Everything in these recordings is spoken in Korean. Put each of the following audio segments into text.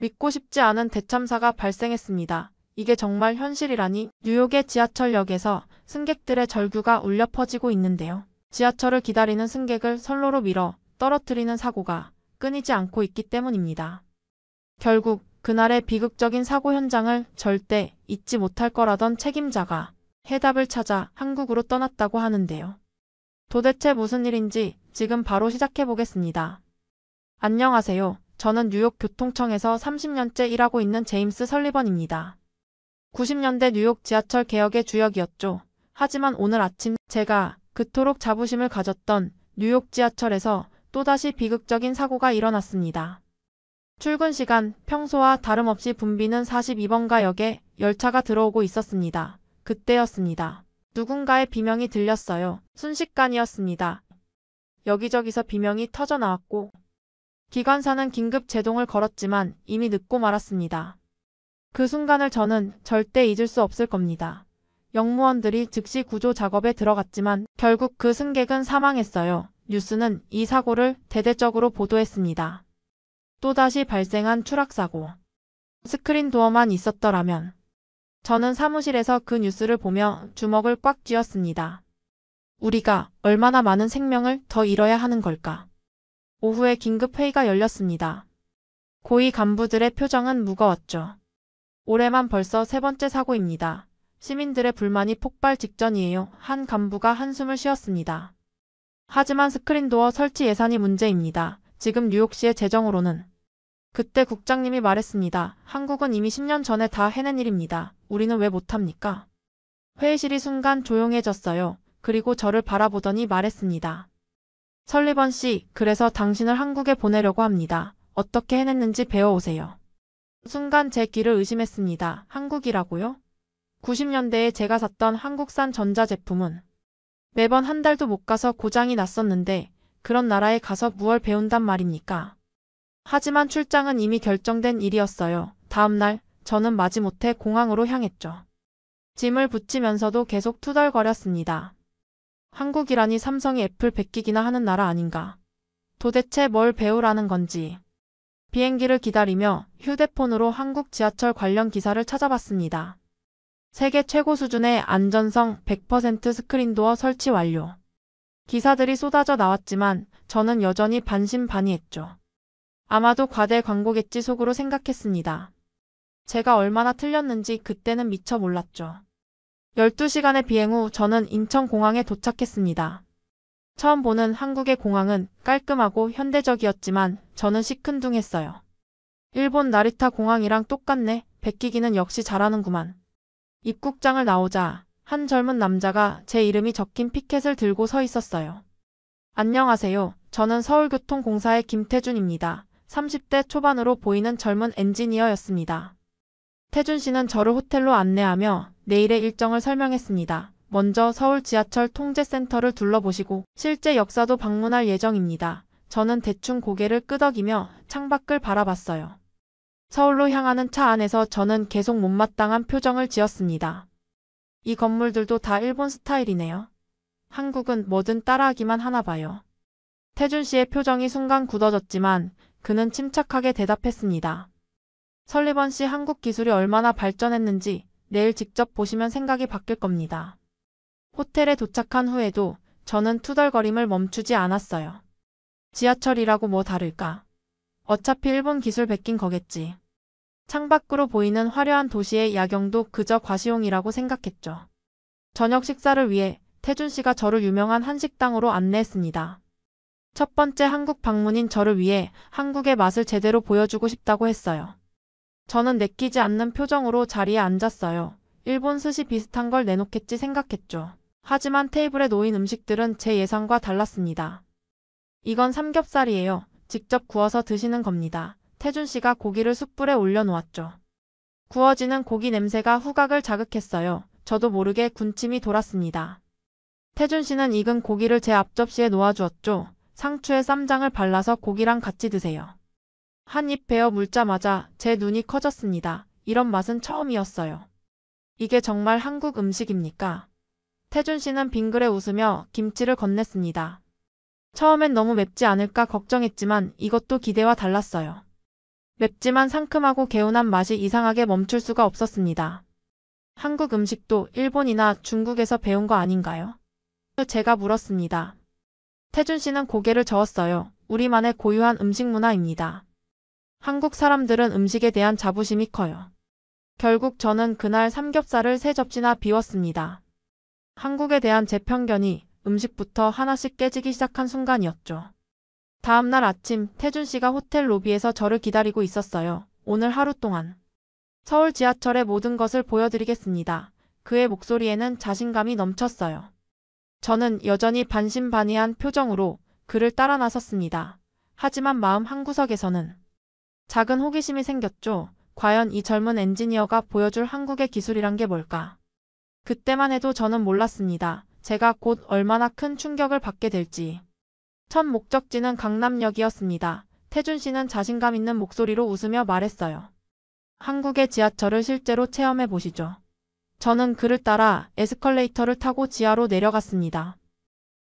믿고 싶지 않은 대참사가 발생했습니다. 이게 정말 현실이라니. 뉴욕의 지하철역에서 승객들의 절규가 울려 퍼지고 있는데요. 지하철을 기다리는 승객을 선로로 밀어 떨어뜨리는 사고가 끊이지 않고 있기 때문입니다. 결국 그날의 비극적인 사고 현장을 절대 잊지 못할 거라던 책임자가 해답을 찾아 한국으로 떠났다고 하는데요. 도대체 무슨 일인지 지금 바로 시작해 보겠습니다. 안녕하세요. 저는 뉴욕 교통청에서 30년째 일하고 있는 제임스 설리번입니다. 90년대 뉴욕 지하철 개혁의 주역이었죠. 하지만 오늘 아침 제가 그토록 자부심을 가졌던 뉴욕 지하철에서 또다시 비극적인 사고가 일어났습니다. 출근 시간 평소와 다름없이 붐비는 42번가 역에 열차가 들어오고 있었습니다. 그때였습니다. 누군가의 비명이 들렸어요. 순식간이었습니다. 여기저기서 비명이 터져 나왔고 기관사는 긴급 제동을 걸었지만 이미 늦고 말았습니다. 그 순간을 저는 절대 잊을 수 없을 겁니다. 역무원들이 즉시 구조 작업에 들어갔지만 결국 그 승객은 사망했어요. 뉴스는 이 사고를 대대적으로 보도했습니다. 또다시 발생한 추락사고. 스크린 도어만 있었더라면. 저는 사무실에서 그 뉴스를 보며 주먹을 꽉 쥐었습니다. 우리가 얼마나 많은 생명을 더 잃어야 하는 걸까? 오후에 긴급 회의가 열렸습니다. 고위 간부들의 표정은 무거웠죠. 올해만 벌써 세 번째 사고입니다. 시민들의 불만이 폭발 직전이에요. 한 간부가 한숨을 쉬었습니다. 하지만 스크린도어 설치 예산이 문제입니다. 지금 뉴욕시의 재정으로는. 그때 국장님이 말했습니다. 한국은 이미 10년 전에 다 해낸 일입니다. 우리는 왜 못합니까? 회의실이 순간 조용해졌어요. 그리고 저를 바라보더니 말했습니다. 설리번 씨, 그래서 당신을 한국에 보내려고 합니다. 어떻게 해냈는지 배워오세요. 순간 제 귀를 의심했습니다. 한국이라고요? 90년대에 제가 샀던 한국산 전자제품은 매번 한 달도 못 가서 고장이 났었는데 그런 나라에 가서 무얼 배운단 말입니까? 하지만 출장은 이미 결정된 일이었어요. 다음날 저는 마지못해 공항으로 향했죠. 짐을 붙이면서도 계속 투덜거렸습니다. 한국이라니 삼성이 애플 베끼기나 하는 나라 아닌가. 도대체 뭘 배우라는 건지. 비행기를 기다리며 휴대폰으로 한국 지하철 관련 기사를 찾아봤습니다. 세계 최고 수준의 안전성 100% 스크린도어 설치 완료. 기사들이 쏟아져 나왔지만 저는 여전히 반신반의했죠. 아마도 과대 광고겠지 속으로 생각했습니다. 제가 얼마나 틀렸는지 그때는 미처 몰랐죠. 12시간의 비행 후 저는 인천공항에 도착했습니다. 처음 보는 한국의 공항은 깔끔하고 현대적이었지만 저는 시큰둥했어요. 일본 나리타 공항이랑 똑같네. 베끼기는 역시 잘하는구만. 입국장을 나오자 한 젊은 남자가 제 이름이 적힌 피켓을 들고 서 있었어요. 안녕하세요. 저는 서울교통공사의 김태준입니다. 30대 초반으로 보이는 젊은 엔지니어였습니다. 태준 씨는 저를 호텔로 안내하며 내일의 일정을 설명했습니다. 먼저 서울 지하철 통제센터를 둘러보시고 실제 역사도 방문할 예정입니다. 저는 대충 고개를 끄덕이며 창밖을 바라봤어요. 서울로 향하는 차 안에서 저는 계속 못마땅한 표정을 지었습니다. 이 건물들도 다 일본 스타일이네요. 한국은 뭐든 따라하기만 하나 봐요. 태준 씨의 표정이 순간 굳어졌지만 그는 침착하게 대답했습니다. 설리번 씨 한국 기술이 얼마나 발전했는지 내일 직접 보시면 생각이 바뀔 겁니다. 호텔에 도착한 후에도 저는 투덜거림을 멈추지 않았어요. 지하철이라고 뭐 다를까? 어차피 일본 기술 베낀 거겠지. 창밖으로 보이는 화려한 도시의 야경도 그저 과시용이라고 생각했죠. 저녁 식사를 위해 태준 씨가 저를 유명한 한식당으로 안내했습니다. 첫 번째 한국 방문인 저를 위해 한국의 맛을 제대로 보여주고 싶다고 했어요. 저는 내키지 않는 표정으로 자리에 앉았어요. 일본 스시 비슷한 걸 내놓겠지 생각했죠. 하지만 테이블에 놓인 음식들은 제 예상과 달랐습니다. 이건 삼겹살이에요. 직접 구워서 드시는 겁니다. 태준 씨가 고기를 숯불에 올려놓았죠. 구워지는 고기 냄새가 후각을 자극했어요. 저도 모르게 군침이 돌았습니다. 태준 씨는 익은 고기를 제 앞접시에 놓아주었죠. 상추에 쌈장을 발라서 고기랑 같이 드세요. 한 입 베어 물자마자 제 눈이 커졌습니다. 이런 맛은 처음이었어요. 이게 정말 한국 음식입니까? 태준 씨는 빙그레 웃으며 김치를 건넸습니다. 처음엔 너무 맵지 않을까 걱정했지만 이것도 기대와 달랐어요. 맵지만 상큼하고 개운한 맛이 이상하게 멈출 수가 없었습니다. 한국 음식도 일본이나 중국에서 배운 거 아닌가요? 제가 물었습니다. 태준 씨는 고개를 저었어요. 우리만의 고유한 음식 문화입니다. 한국 사람들은 음식에 대한 자부심이 커요. 결국 저는 그날 삼겹살을 3접시나 비웠습니다. 한국에 대한 제 편견이 음식부터 하나씩 깨지기 시작한 순간이었죠. 다음날 아침 태준 씨가 호텔 로비에서 저를 기다리고 있었어요. 오늘 하루 동안 서울 지하철의 모든 것을 보여드리겠습니다. 그의 목소리에는 자신감이 넘쳤어요. 저는 여전히 반신반의한 표정으로 그를 따라 나섰습니다. 하지만 마음 한구석에서는 작은 호기심이 생겼죠. 과연 이 젊은 엔지니어가 보여줄 한국의 기술이란 게 뭘까? 그때만 해도 저는 몰랐습니다. 제가 곧 얼마나 큰 충격을 받게 될지. 첫 목적지는 강남역이었습니다. 태준 씨는 자신감 있는 목소리로 웃으며 말했어요. 한국의 지하철을 실제로 체험해 보시죠. 저는 그를 따라 에스컬레이터를 타고 지하로 내려갔습니다.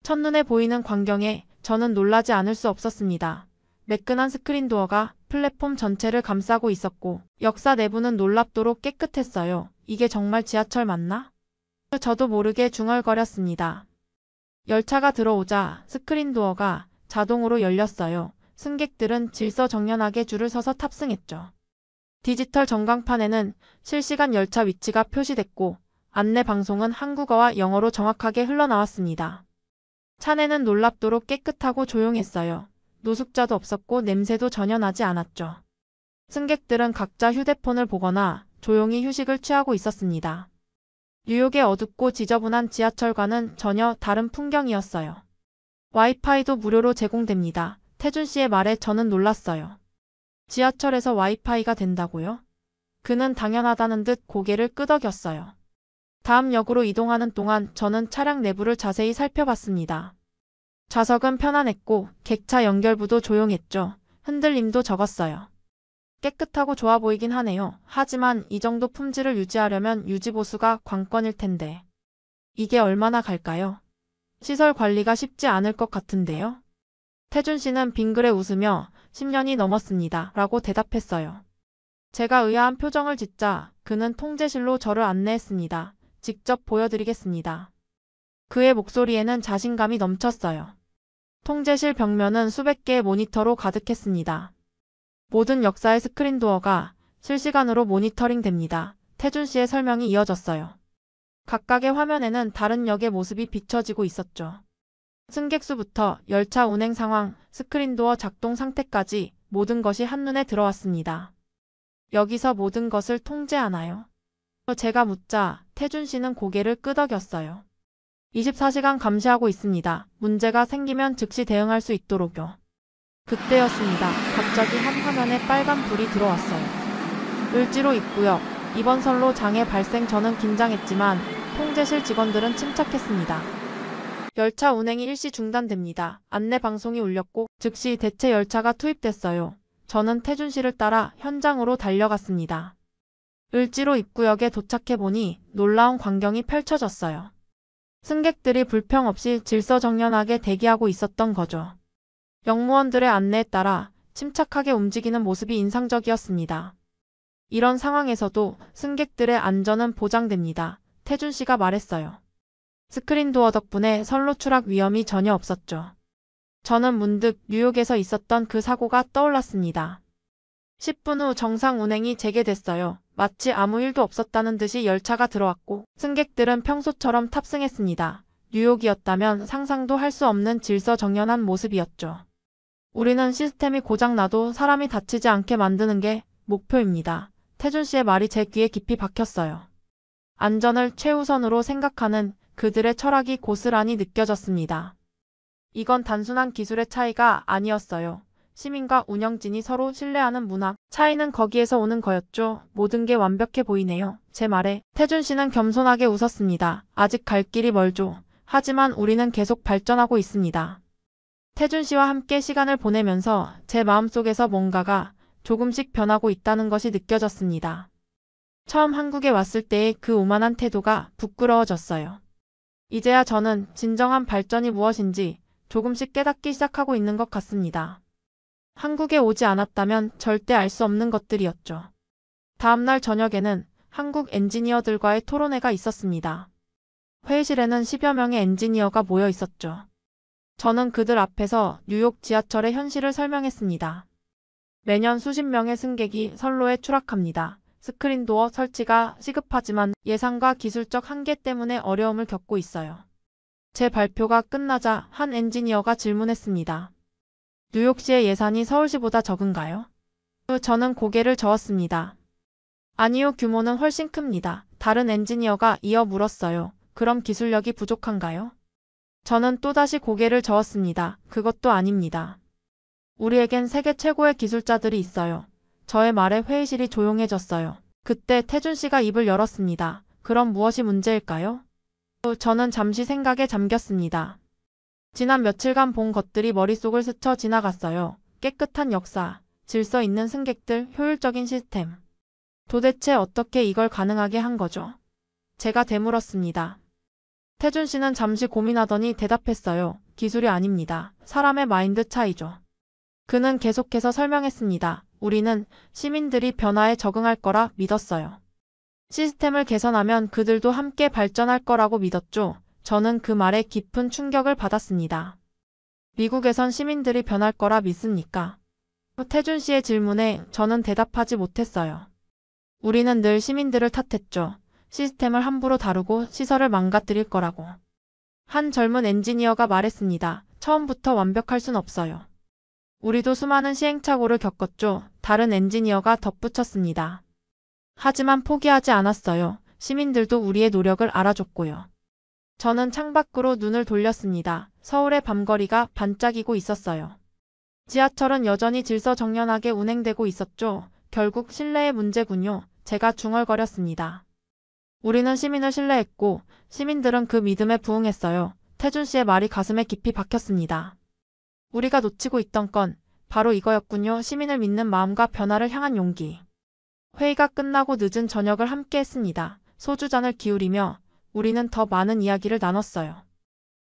첫눈에 보이는 광경에 저는 놀라지 않을 수 없었습니다. 매끈한 스크린 도어가 플랫폼 전체를 감싸고 있었고 역사 내부는 놀랍도록 깨끗했어요. 이게 정말 지하철 맞나? 저도 모르게 중얼거렸습니다. 열차가 들어오자 스크린 도어가 자동으로 열렸어요. 승객들은 질서정연하게 줄을 서서 탑승했죠. 디지털 전광판에는 실시간 열차 위치가 표시됐고 안내 방송은 한국어와 영어로 정확하게 흘러나왔습니다. 차내는 놀랍도록 깨끗하고 조용했어요. 노숙자도 없었고 냄새도 전혀 나지 않았죠. 승객들은 각자 휴대폰을 보거나 조용히 휴식을 취하고 있었습니다. 뉴욕의 어둡고 지저분한 지하철과는 전혀 다른 풍경이었어요. 와이파이도 무료로 제공됩니다. 태준 씨의 말에 저는 놀랐어요. 지하철에서 와이파이가 된다고요? 그는 당연하다는 듯 고개를 끄덕였어요. 다음 역으로 이동하는 동안 저는 차량 내부를 자세히 살펴봤습니다. 좌석은 편안했고 객차 연결부도 조용했죠. 흔들림도 적었어요. 깨끗하고 좋아 보이긴 하네요. 하지만 이 정도 품질을 유지하려면 유지보수가 관건일 텐데. 이게 얼마나 갈까요? 시설 관리가 쉽지 않을 것 같은데요? 태준 씨는 빙그레 웃으며 10년이 넘었습니다. 라고 대답했어요. 제가 의아한 표정을 짓자 그는 통제실로 저를 안내했습니다. 직접 보여드리겠습니다. 그의 목소리에는 자신감이 넘쳤어요. 통제실 벽면은 수백 개의 모니터로 가득했습니다. 모든 역사의 스크린 도어가 실시간으로 모니터링 됩니다. 태준 씨의 설명이 이어졌어요. 각각의 화면에는 다른 역의 모습이 비춰지고 있었죠. 승객 수부터 열차 운행 상황, 스크린 도어 작동 상태까지 모든 것이 한눈에 들어왔습니다. 여기서 모든 것을 통제하나요? 제가 묻자 태준 씨는 고개를 끄덕였어요. 24시간 감시하고 있습니다. 문제가 생기면 즉시 대응할 수 있도록요. 그때였습니다. 갑자기 한 화면에 빨간 불이 들어왔어요. 을지로 입구역, 이번 선로 장애 발생. 저는 긴장했지만 통제실 직원들은 침착했습니다. 열차 운행이 일시 중단됩니다. 안내 방송이 울렸고 즉시 대체 열차가 투입됐어요. 저는 태준 씨를 따라 현장으로 달려갔습니다. 을지로 입구역에 도착해보니 놀라운 광경이 펼쳐졌어요. 승객들이 불평 없이 질서정연하게 대기하고 있었던 거죠. 역무원들의 안내에 따라 침착하게 움직이는 모습이 인상적이었습니다. 이런 상황에서도 승객들의 안전은 보장됩니다. 태준 씨가 말했어요. 스크린 도어 덕분에 선로 추락 위험이 전혀 없었죠. 저는 문득 뉴욕에서 있었던 그 사고가 떠올랐습니다. 10분 후 정상 운행이 재개됐어요. 마치 아무 일도 없었다는 듯이 열차가 들어왔고 승객들은 평소처럼 탑승했습니다. 뉴욕이었다면 상상도 할 수 없는 질서정연한 모습이었죠. 우리는 시스템이 고장나도 사람이 다치지 않게 만드는 게 목표입니다. 태준 씨의 말이 제 귀에 깊이 박혔어요. 안전을 최우선으로 생각하는 그들의 철학이 고스란히 느껴졌습니다. 이건 단순한 기술의 차이가 아니었어요. 시민과 운영진이 서로 신뢰하는 문화, 차이는 거기에서 오는 거였죠. 모든 게 완벽해 보이네요. 제 말에 태준 씨는 겸손하게 웃었습니다. 아직 갈 길이 멀죠. 하지만 우리는 계속 발전하고 있습니다. 태준 씨와 함께 시간을 보내면서 제 마음속에서 뭔가가 조금씩 변하고 있다는 것이 느껴졌습니다. 처음 한국에 왔을 때의 그 오만한 태도가 부끄러워졌어요. 이제야 저는 진정한 발전이 무엇인지 조금씩 깨닫기 시작하고 있는 것 같습니다. 한국에 오지 않았다면 절대 알 수 없는 것들이었죠. 다음날 저녁에는 한국 엔지니어들과의 토론회가 있었습니다. 회의실에는 10여 명의 엔지니어가 모여 있었죠. 저는 그들 앞에서 뉴욕 지하철의 현실을 설명했습니다. 매년 수십 명의 승객이 선로에 추락합니다. 스크린도어 설치가 시급하지만 예산과 기술적 한계 때문에 어려움을 겪고 있어요. 제 발표가 끝나자 한 엔지니어가 질문했습니다. 뉴욕시의 예산이 서울시보다 적은가요? 저는 고개를 저었습니다. 아니요, 규모는 훨씬 큽니다. 다른 엔지니어가 이어 물었어요. 그럼 기술력이 부족한가요? 저는 또다시 고개를 저었습니다. 그것도 아닙니다. 우리에겐 세계 최고의 기술자들이 있어요. 저의 말에 회의실이 조용해졌어요. 그때 태준 씨가 입을 열었습니다. 그럼 무엇이 문제일까요? 저는 잠시 생각에 잠겼습니다. 지난 며칠간 본 것들이 머릿속을 스쳐 지나갔어요. 깨끗한 역사, 질서 있는 승객들, 효율적인 시스템. 도대체 어떻게 이걸 가능하게 한 거죠? 제가 되물었습니다. 태준 씨는 잠시 고민하더니 대답했어요. 기술이 아닙니다. 사람의 마인드 차이죠. 그는 계속해서 설명했습니다. 우리는 시민들이 변화에 적응할 거라 믿었어요. 시스템을 개선하면 그들도 함께 발전할 거라고 믿었죠. 저는 그 말에 깊은 충격을 받았습니다. 미국에선 시민들이 변할 거라 믿습니까? 태준 씨의 질문에 저는 대답하지 못했어요. 우리는 늘 시민들을 탓했죠. 시스템을 함부로 다루고 시설을 망가뜨릴 거라고. 한 젊은 엔지니어가 말했습니다. 처음부터 완벽할 순 없어요. 우리도 수많은 시행착오를 겪었죠. 다른 엔지니어가 덧붙였습니다. 하지만 포기하지 않았어요. 시민들도 우리의 노력을 알아줬고요. 저는 창밖으로 눈을 돌렸습니다. 서울의 밤거리가 반짝이고 있었어요. 지하철은 여전히 질서정연하게 운행되고 있었죠. 결국 신뢰의 문제군요. 제가 중얼거렸습니다. 우리는 시민을 신뢰했고 시민들은 그 믿음에 부응했어요. 태준 씨의 말이 가슴에 깊이 박혔습니다. 우리가 놓치고 있던 건 바로 이거였군요. 시민을 믿는 마음과 변화를 향한 용기. 회의가 끝나고 늦은 저녁을 함께 했습니다. 소주잔을 기울이며 우리는 더 많은 이야기를 나눴어요.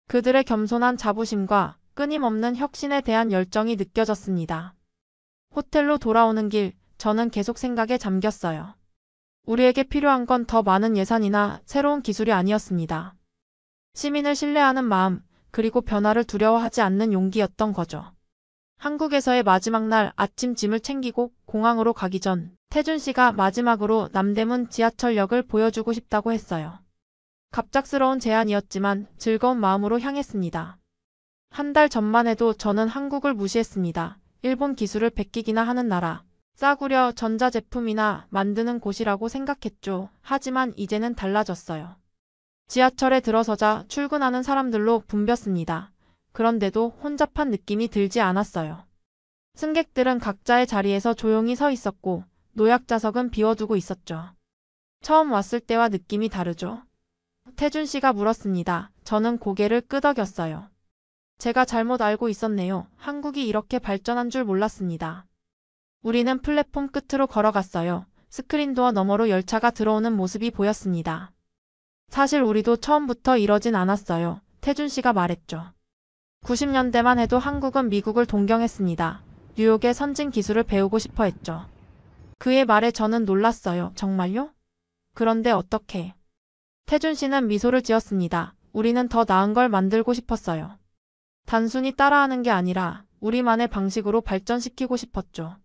그들의 겸손한 자부심과 끊임없는 혁신에 대한 열정이 느껴졌습니다. 호텔로 돌아오는 길, 저는 계속 생각에 잠겼어요. 우리에게 필요한 건 더 많은 예산이나 새로운 기술이 아니었습니다. 시민을 신뢰하는 마음, 그리고 변화를 두려워하지 않는 용기였던 거죠. 한국에서의 마지막 날 아침 짐을 챙기고 공항으로 가기 전 태준 씨가 마지막으로 남대문 지하철역을 보여주고 싶다고 했어요. 갑작스러운 제안이었지만 즐거운 마음으로 향했습니다. 한 달 전만 해도 저는 한국을 무시했습니다. 일본 기술을 베끼기나 하는 나라, 싸구려 전자제품이나 만드는 곳이라고 생각했죠. 하지만 이제는 달라졌어요. 지하철에 들어서자 출근하는 사람들로 붐볐습니다. 그런데도 혼잡한 느낌이 들지 않았어요. 승객들은 각자의 자리에서 조용히 서 있었고 노약자석은 비워두고 있었죠. 처음 왔을 때와 느낌이 다르죠? 태준 씨가 물었습니다. 저는 고개를 끄덕였어요. 제가 잘못 알고 있었네요. 한국이 이렇게 발전한 줄 몰랐습니다. 우리는 플랫폼 끝으로 걸어갔어요. 스크린도어 너머로 열차가 들어오는 모습이 보였습니다. 사실 우리도 처음부터 이러진 않았어요. 태준 씨가 말했죠. 90년대만 해도 한국은 미국을 동경했습니다. 뉴욕의 선진 기술을 배우고 싶어 했죠. 그의 말에 저는 놀랐어요. 정말요? 그런데 어떻게? 태준 씨는 미소를 지었습니다. 우리는 더 나은 걸 만들고 싶었어요. 단순히 따라하는 게 아니라 우리만의 방식으로 발전시키고 싶었죠.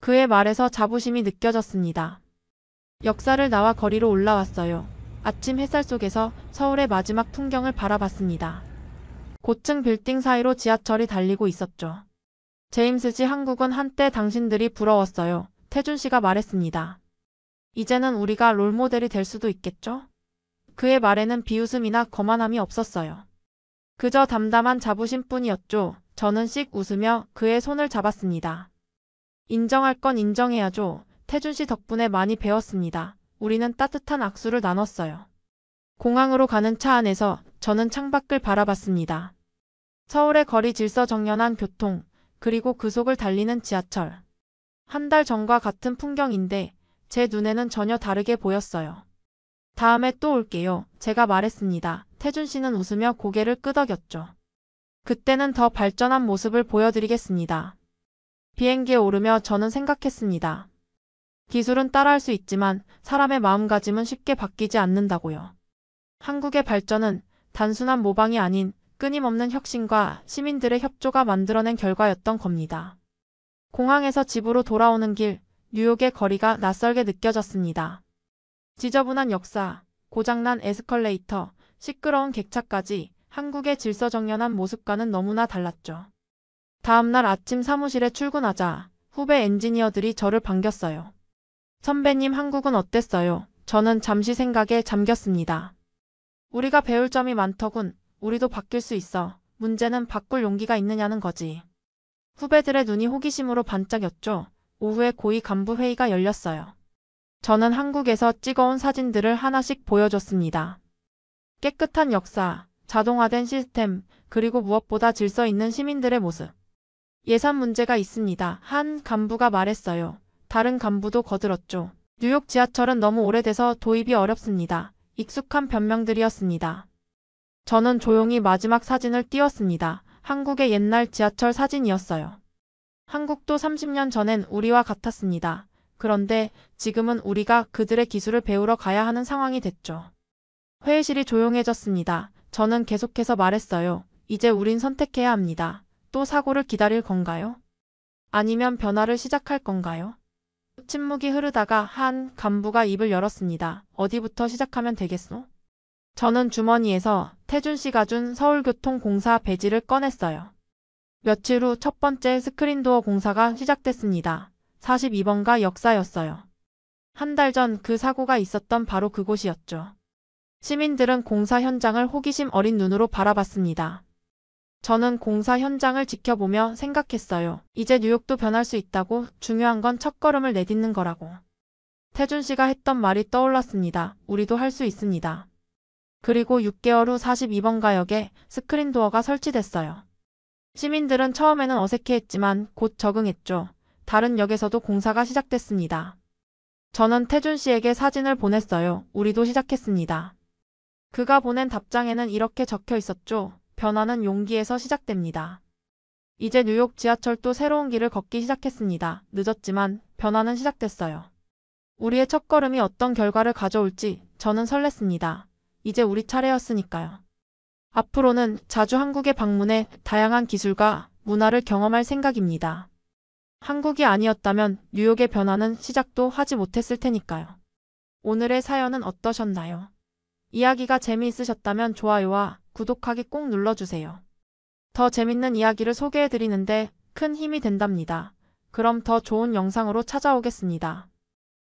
그의 말에서 자부심이 느껴졌습니다. 역사를 나와 거리로 올라왔어요. 아침 햇살 속에서 서울의 마지막 풍경을 바라봤습니다. 고층 빌딩 사이로 지하철이 달리고 있었죠. 제임스지 한국은 한때 당신들이 부러웠어요. 태준 씨가 말했습니다. 이제는 우리가 롤모델이 될 수도 있겠죠? 그의 말에는 비웃음이나 거만함이 없었어요. 그저 담담한 자부심뿐이었죠. 저는 씩 웃으며 그의 손을 잡았습니다. 인정할 건 인정해야죠. 태준 씨 덕분에 많이 배웠습니다. 우리는 따뜻한 악수를 나눴어요. 공항으로 가는 차 안에서 저는 창밖을 바라봤습니다. 서울의 거리 질서정연한 교통, 그리고 그 속을 달리는 지하철. 한 달 전과 같은 풍경인데 제 눈에는 전혀 다르게 보였어요. 다음에 또 올게요. 제가 말했습니다. 태준 씨는 웃으며 고개를 끄덕였죠. 그때는 더 발전한 모습을 보여드리겠습니다. 비행기에 오르며 저는 생각했습니다. 기술은 따라할 수 있지만 사람의 마음가짐은 쉽게 바뀌지 않는다고요. 한국의 발전은 단순한 모방이 아닌 끊임없는 혁신과 시민들의 협조가 만들어낸 결과였던 겁니다. 공항에서 집으로 돌아오는 길, 뉴욕의 거리가 낯설게 느껴졌습니다. 지저분한 역사, 고장난 에스컬레이터, 시끄러운 객차까지 한국의 질서정연한 모습과는 너무나 달랐죠. 다음날 아침 사무실에 출근하자 후배 엔지니어들이 저를 반겼어요. 선배님, 한국은 어땠어요? 저는 잠시 생각에 잠겼습니다. 우리가 배울 점이 많더군. 우리도 바뀔 수 있어. 문제는 바꿀 용기가 있느냐는 거지. 후배들의 눈이 호기심으로 반짝였죠. 오후에 고위 간부 회의가 열렸어요. 저는 한국에서 찍어온 사진들을 하나씩 보여줬습니다. 깨끗한 역사, 자동화된 시스템, 그리고 무엇보다 질서 있는 시민들의 모습. 예산 문제가 있습니다. 한 간부가 말했어요. 다른 간부도 거들었죠. 뉴욕 지하철은 너무 오래돼서 도입이 어렵습니다. 익숙한 변명들이었습니다. 저는 조용히 마지막 사진을 띄웠습니다. 한국의 옛날 지하철 사진이었어요. 한국도 30년 전엔 우리와 같았습니다. 그런데 지금은 우리가 그들의 기술을 배우러 가야 하는 상황이 됐죠. 회의실이 조용해졌습니다. 저는 계속해서 말했어요. 이제 우린 선택해야 합니다. 또 사고를 기다릴 건가요? 아니면 변화를 시작할 건가요? 침묵이 흐르다가 한 간부가 입을 열었습니다. 어디부터 시작하면 되겠소? 저는 주머니에서 태준 씨가 준 서울교통공사 배지를 꺼냈어요. 며칠 후 첫 번째 스크린도어 공사가 시작됐습니다. 42번가 역사였어요. 한 달 전 그 사고가 있었던 바로 그곳이었죠. 시민들은 공사 현장을 호기심 어린 눈으로 바라봤습니다. 저는 공사 현장을 지켜보며 생각했어요. 이제 뉴욕도 변할 수 있다고. 중요한 건 첫걸음을 내딛는 거라고. 태준 씨가 했던 말이 떠올랐습니다. 우리도 할 수 있습니다. 그리고 6개월 후 42번가역에 스크린도어가 설치됐어요. 시민들은 처음에는 어색해했지만 곧 적응했죠. 다른 역에서도 공사가 시작됐습니다. 저는 태준 씨에게 사진을 보냈어요. 우리도 시작했습니다. 그가 보낸 답장에는 이렇게 적혀 있었죠. 변화는 용기에서 시작됩니다. 이제 뉴욕 지하철도 새로운 길을 걷기 시작했습니다. 늦었지만 변화는 시작됐어요. 우리의 첫걸음이 어떤 결과를 가져올지 저는 설렜습니다. 이제 우리 차례였으니까요. 앞으로는 자주 한국에 방문해 다양한 기술과 문화를 경험할 생각입니다. 한국이 아니었다면 뉴욕의 변화는 시작도 하지 못했을 테니까요. 오늘의 사연은 어떠셨나요? 이야기가 재미있으셨다면 좋아요와 구독하기 꼭 눌러주세요. 더 재밌는 이야기를 소개해드리는데 큰 힘이 된답니다. 그럼 더 좋은 영상으로 찾아오겠습니다.